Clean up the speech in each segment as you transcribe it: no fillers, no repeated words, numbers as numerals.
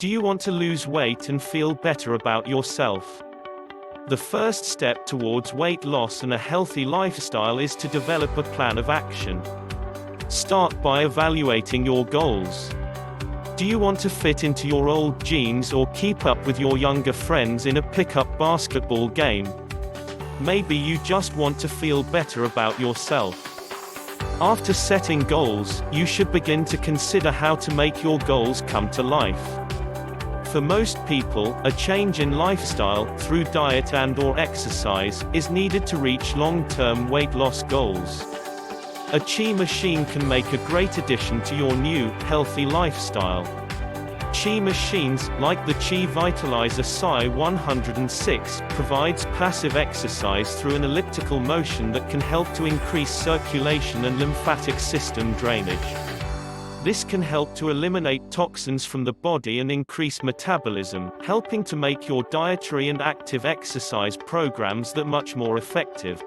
Do you want to lose weight and feel better about yourself? The first step towards weight loss and a healthy lifestyle is to develop a plan of action. Start by evaluating your goals. Do you want to fit into your old jeans or keep up with your younger friends in a pickup basketball game? Maybe you just want to feel better about yourself. After setting goals, you should begin to consider how to make your goals come to life. For most people, a change in lifestyle, through diet and/or exercise, is needed to reach long-term weight loss goals. A Qi machine can make a great addition to your new, healthy lifestyle. Qi machines, like the Qi Vitalizer Psi 106, provides passive exercise through an elliptical motion that can help to increase circulation and lymphatic system drainage. This can help to eliminate toxins from the body and increase metabolism, helping to make your dietary and active exercise programs that much more effective.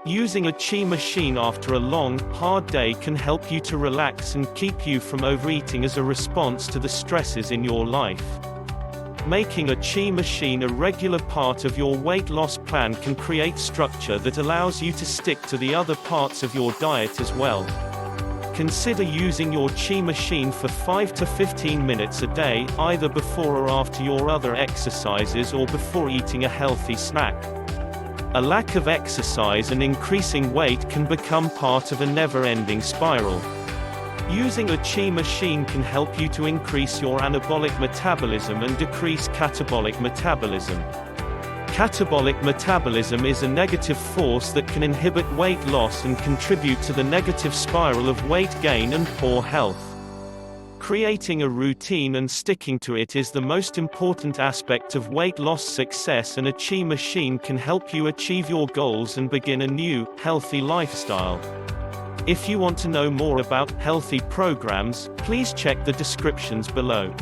Using a Qi machine after a long, hard day can help you to relax and keep you from overeating as a response to the stresses in your life. Making a Qi machine a regular part of your weight loss plan can create structure that allows you to stick to the other parts of your diet as well. Consider using your Qi machine for 5 to 15 minutes a day, either before or after your other exercises or before eating a healthy snack. A lack of exercise and increasing weight can become part of a never-ending spiral. Using a Qi machine can help you to increase your anabolic metabolism and decrease catabolic metabolism. Catabolic metabolism is a negative force that can inhibit weight loss and contribute to the negative spiral of weight gain and poor health. Creating a routine and sticking to it is the most important aspect of weight loss success, and a Qi machine can help you achieve your goals and begin a new, healthy lifestyle. If you want to know more about healthy programs, please check the descriptions below.